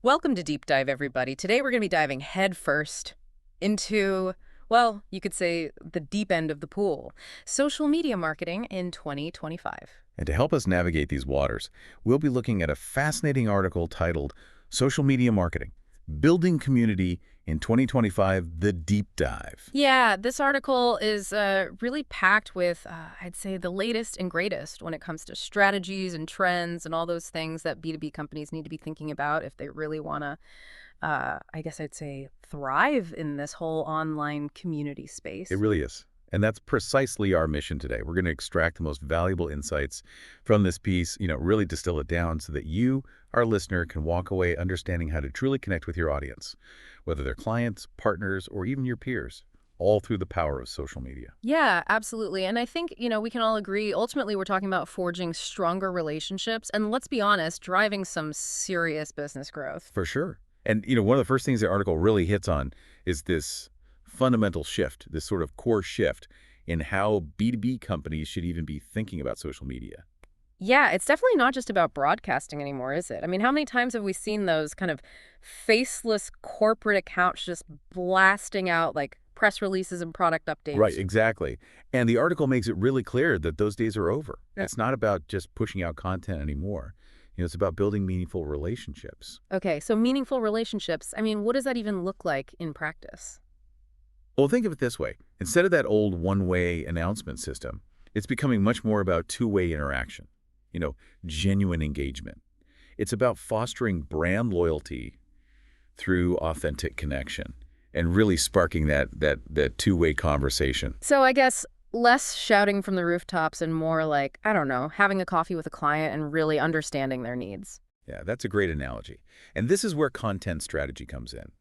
Welcome to Deep Dive, everybody. Today we're going to be diving headfirst into, well, you could say the deep end of the pool, social media marketing in 2025. And to help us navigate these waters, we'll be looking at a fascinating article titled Social Media Marketing, Building Community in 2025, The Deep Dive. Yeah, this article is really packed with, I'd say, the latest and greatest when it comes to strategies and trends and all those things that B2B companies need to be thinking about if they really want to, I guess I'd say, thrive in this whole online community It space. really is. And that's precisely our mission today. We're going to extract the most valuable insights from this piece, really distill it down so that you, our listener, can walk away understanding how to truly connect with your audience, whether they're clients, partners, or even your peers, all through the power of social media. Yeah, absolutely. And I think, we can all agree, ultimately, we're talking about forging stronger relationships and, let's be honest, driving some serious business growth. For sure. And, one of the first things the article really hits on is this fundamental shift, this sort of core shift in how B2B companies should even be thinking about social media. Yeah, it's definitely not just about broadcasting anymore, is it? I mean, how many times have we seen those kind of faceless corporate accounts just blasting out like press releases and product Right, updates? exactly. And the article makes it really clear that those days are over. Yeah. It's not about just pushing out content anymore. It's about building meaningful relationships. Okay, so meaningful relationships. I mean, what does that even look like in practice? Well, think of it this way. Instead of that old one-way announcement system, it's becoming much more about two-way interaction, you know, genuine engagement. It's about fostering brand loyalty through authentic connection and really sparking that two-way conversation. So I guess less shouting from the rooftops and more like, I don't know, having a coffee with a client and really understanding their needs. Yeah, that's a great analogy. And this is where content strategy comes in.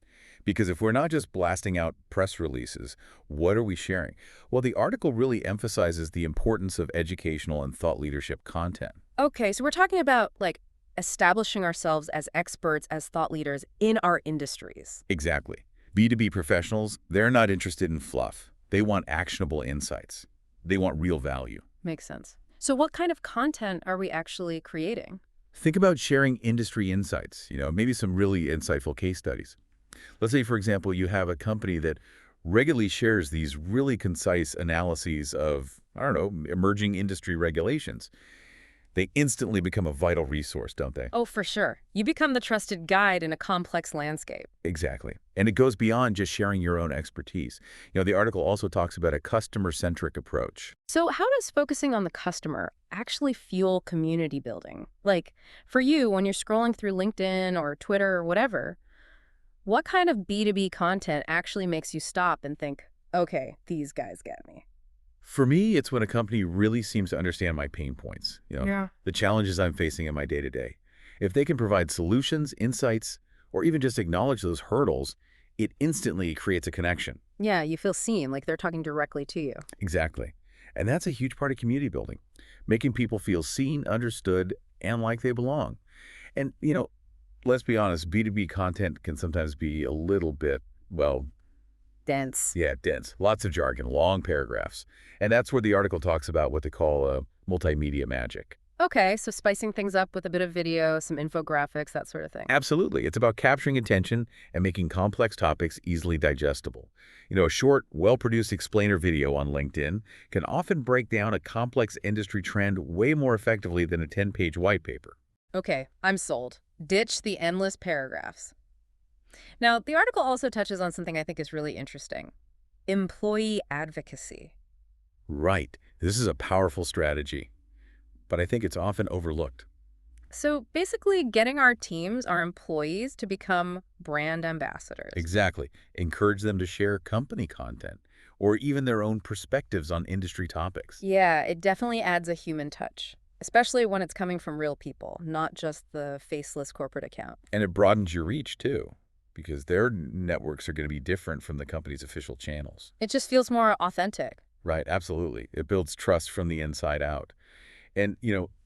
Because if we're not just blasting out press releases, what are we sharing? Well, the article really emphasizes the importance of educational and thought leadership content. Okay, so we're talking about like establishing ourselves as experts, as thought leaders in our industries. Exactly. B2B professionals, they're not interested in fluff. They want actionable insights. They want real value. Makes sense. So what kind of content are we actually creating? Think about sharing industry insights, maybe some really insightful case studies. Let's say, for example, you have a company that regularly shares these really concise analyses of, I don't know, emerging industry regulations. They instantly become a vital resource, don't they? Oh, for sure. You become the trusted guide in a complex landscape. Exactly. And it goes beyond just sharing your own expertise. The article also talks about a customer-centric approach. So how does focusing on the customer actually fuel community building? Like, for you, when you're scrolling through LinkedIn or Twitter or whatever, what kind of B2B content actually makes you stop and think, okay, these guys get me? For me, it's when a company really seems to understand my pain points, Yeah. the challenges I'm facing in my day-to-day. If they can provide solutions, insights, or even just acknowledge those hurdles, it instantly creates a connection. Yeah, you feel seen, like they're talking directly to you. Exactly. And that's a huge part of community building, making people feel seen, understood, and like they belong. And, let's be honest, B2B content can sometimes be a little bit, well, Dense. yeah, dense. Lots of jargon, long paragraphs. And that's where the article talks about what they call multimedia magic. Okay, so spicing things up with a bit of video, some infographics, that sort of thing. Absolutely. It's about capturing attention and making complex topics easily digestible. A short, well-produced explainer video on LinkedIn can often break down a complex industry trend way more effectively than a 10-page white paper. Okay, I'm sold. Ditch the endless paragraphs. Now, the article also touches on something I think is really interesting: employee advocacy. Right. This is a powerful strategy, but I think it's often overlooked. So basically, getting our teams, our employees, to become brand ambassadors. Exactly. Encourage them to share company content or even their own perspectives on industry topics. Yeah, it definitely adds a human touch, especially when it's coming from real people, not just the faceless corporate account. And it broadens your reach, too, because their networks are going to be different from the company's official channels. It just feels more authentic. Right, absolutely. It builds trust from the inside out. And,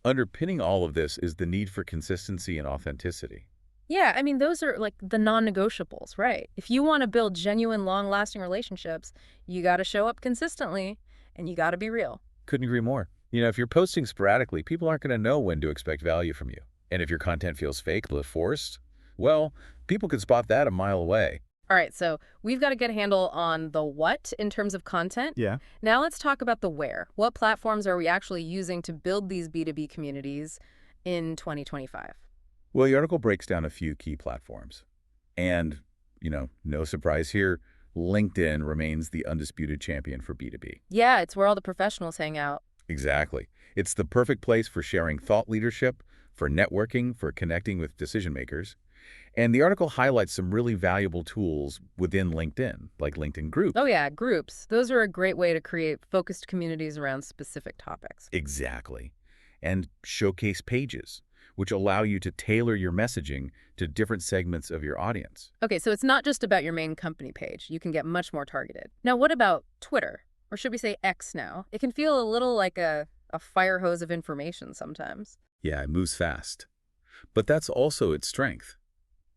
underpinning all of this is the need for consistency and authenticity. Yeah, I mean, those are like the non-negotiables, right? If you want to build genuine, long-lasting relationships, you got to show up consistently and you got to be real. Couldn't agree more. If you're posting sporadically, people aren't going to know when to expect value from you. And if your content feels fake or forced, Well, people could spot that a mile away. All right, so we've got to get a handle on the what in terms of content. Yeah. Now let's talk about the where. What platforms are we actually using to build these B2B communities in 2025? Well, the article breaks down a few key platforms. And, no surprise here, LinkedIn remains the undisputed champion for B2B. Yeah, it's where all the professionals hang out. Exactly. It's the perfect place for sharing thought leadership, for networking, for connecting with decision makers. And the article highlights some really valuable tools within LinkedIn, like LinkedIn Oh, groups. yeah, groups. Those are a great way to create focused communities around specific topics. Exactly. And showcase pages, which allow you to tailor your messaging to different segments of your audience. Okay, so it's not just about your main company page. You can get much more targeted. Now, what about Twitter? Or should we say X now? It can feel a little like a fire hose of information sometimes. Yeah, it moves fast. But that's also its strength.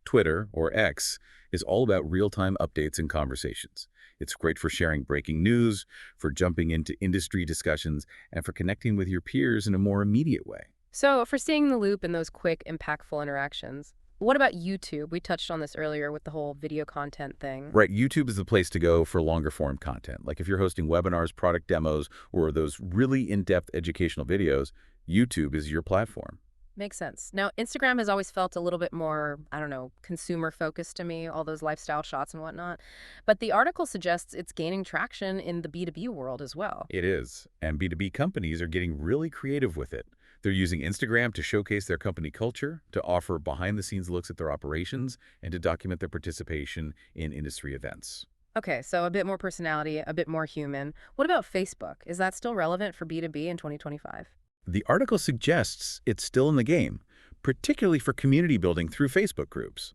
Twitter, or X, is all about real-time updates and conversations. It's great for sharing breaking news, for jumping into industry discussions, and for connecting with your peers in a more immediate way. So, for staying in the loop in those quick, impactful interactions, what about YouTube? We touched on this earlier with the whole video content thing. Right, YouTube is the place to go for longer form content. Like if you're hosting webinars, product demos, or those really in-depth educational videos, YouTube is your platform. Makes sense. Now, Instagram has always felt a little bit more, I don't know, consumer focused to me, all those lifestyle shots and whatnot. But the article suggests it's gaining traction in the B2B world as well. It is, and B2B companies are getting really creative with it. They're using Instagram to showcase their company culture, to offer behind-the-scenes looks at their operations, and to document their participation in industry events. Okay, so a bit more personality, a bit more human. What about Facebook? Is that still relevant for B2B in 2025? The article suggests it's still in the game, particularly for community building through Facebook groups.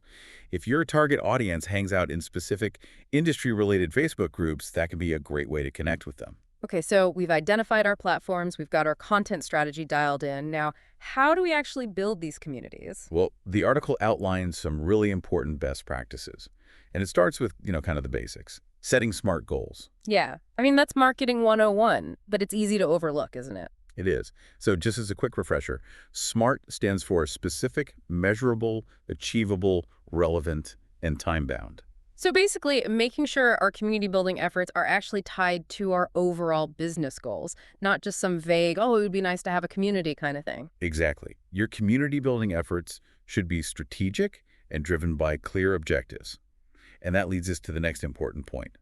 If your target audience hangs out in specific industry-related Facebook groups, that can be a great way to connect with them. Okay, so we've identified our platforms, we've got our content strategy dialed in. Now, how do we actually build these communities? Well, the article outlines some really important best practices. And it starts with, kind of the basics. Setting smart goals. Yeah, I mean, that's marketing 101, but it's easy to overlook, isn't it? It is. So just as a quick refresher, SMART stands for specific, measurable, achievable, relevant, and time-bound. So basically, making sure our community building efforts are actually tied to our overall business goals, not just some vague, oh, it would be nice to have a community kind of thing. Exactly. Your community building efforts should be strategic and driven by clear objectives. And that leads us to the next important point,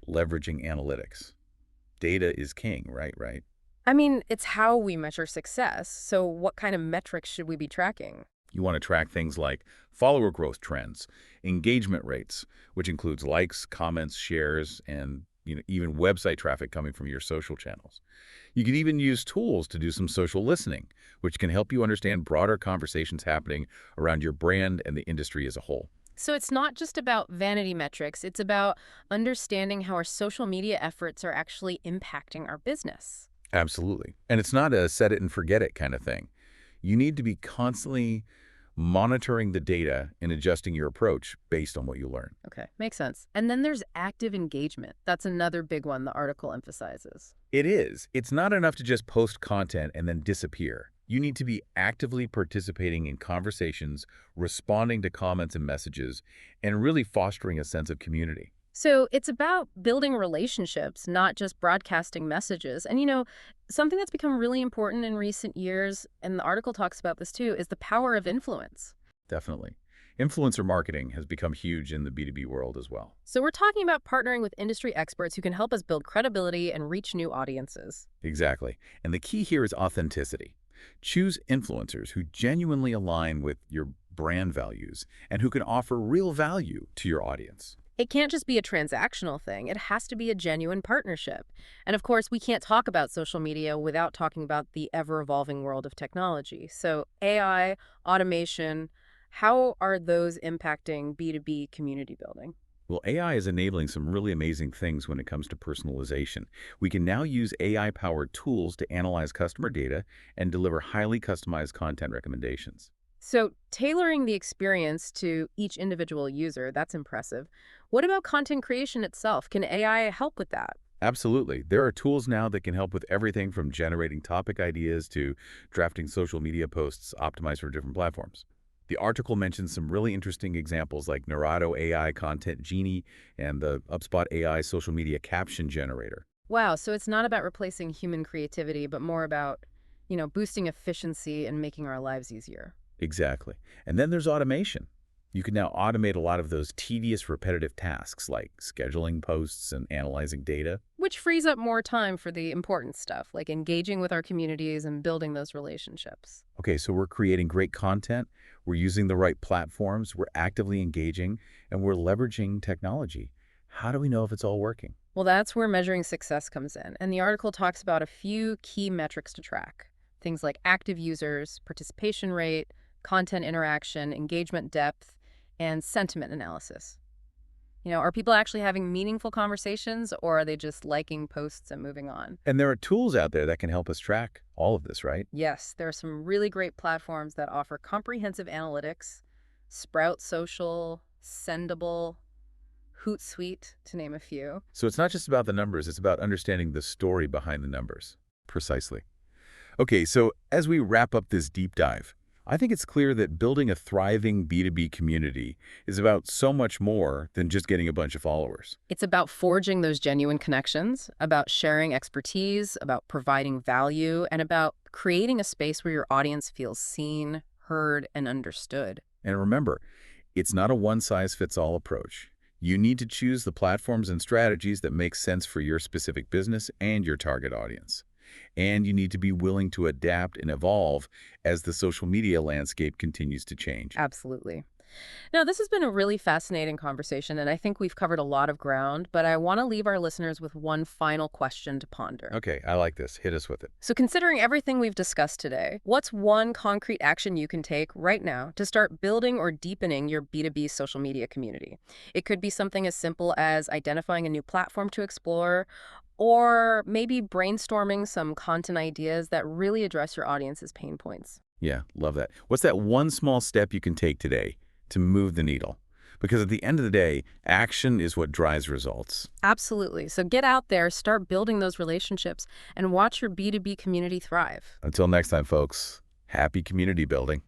leveraging analytics. Data is king, right? I mean, it's how we measure success. So what kind of metrics should we be tracking? You want to track things like follower growth trends, engagement rates, which includes likes, comments, shares, and even website traffic coming from your social channels. You can even use tools to do some social listening, which can help you understand broader conversations happening around your brand and the industry as a whole. So it's not just about vanity metrics, it's about understanding how our social media efforts are actually impacting our business. Absolutely. And it's not a set it and forget it kind of thing. You need to be constantly monitoring the data and adjusting your approach based on what you learn. Okay, makes sense. And then there's active engagement. That's another big one the article emphasizes. It is. It's not enough to just post content and then disappear. You need to be actively participating in conversations, responding to comments and messages, and really fostering a sense of community. So it's about building relationships, not just broadcasting messages. And something that's become really important in recent years, and the article talks about this too, is the power of influence. Definitely. Influencer marketing has become huge in the B2B world as well. So we're talking about partnering with industry experts who can help us build credibility and reach new audiences. Exactly. And the key here is authenticity. Choose influencers who genuinely align with your brand values and who can offer real value to your audience. It can't just be a transactional thing. It has to be a genuine partnership. And of course, we can't talk about social media without talking about the ever-evolving world of technology. So AI, automation, how are those impacting B2B community building? Well, AI is enabling some really amazing things when it comes to personalization. We can now use AI-powered tools to analyze customer data and deliver highly customized content recommendations. So tailoring the experience to each individual user, that's impressive. What about content creation itself? Can AI help with that? Absolutely. There are tools now that can help with everything from generating topic ideas to drafting social media posts optimized for different platforms. The article mentions some really interesting examples like Narado AI Content Genie and the HubSpot AI social media caption generator. Wow, so it's not about replacing human creativity, but more about, boosting efficiency and making our lives easier. Exactly. And then there's automation. You can now automate a lot of those tedious, repetitive tasks like scheduling posts and analyzing data. Which frees up more time for the important stuff, like engaging with our communities and building those relationships. Okay, so we're creating great content, we're using the right platforms, we're actively engaging, and we're leveraging technology. How do we know if it's all working? Well, that's where measuring success comes in. And the article talks about a few key metrics to track. Things like active users, participation rate, content interaction, engagement depth, and sentiment analysis. Are people actually having meaningful conversations or are they just liking posts and moving on? And there are tools out there that can help us track all of this, right? Yes, there are some really great platforms that offer comprehensive analytics. Sprout Social, Sendable, Hootsuite, to name a few. So it's not just about the numbers, it's about understanding the story behind the numbers. Precisely. Okay, so as we wrap up this deep dive, I think it's clear that building a thriving B2B community is about so much more than just getting a bunch of followers. It's about forging those genuine connections, about sharing expertise, about providing value, and about creating a space where your audience feels seen, heard, and understood. And remember, it's not a one-size-fits-all approach. You need to choose the platforms and strategies that make sense for your specific business and your target audience. And you need to be willing to adapt and evolve as the social media landscape continues to change. Absolutely. Now, this has been a really fascinating conversation, and I think we've covered a lot of ground, but I want to leave our listeners with one final question to ponder. Okay, I like this. Hit us with it. So, considering everything we've discussed today, what's one concrete action you can take right now to start building or deepening your B2B social media community? It could be something as simple as identifying a new platform to explore, or maybe brainstorming some content ideas that really address your audience's pain points. Yeah, love that. What's that one small step you can take today to move the needle? Because at the end of the day, action is what drives results. Absolutely. So get out there, start building those relationships, and watch your B2B community thrive. Until next time, folks, happy community building.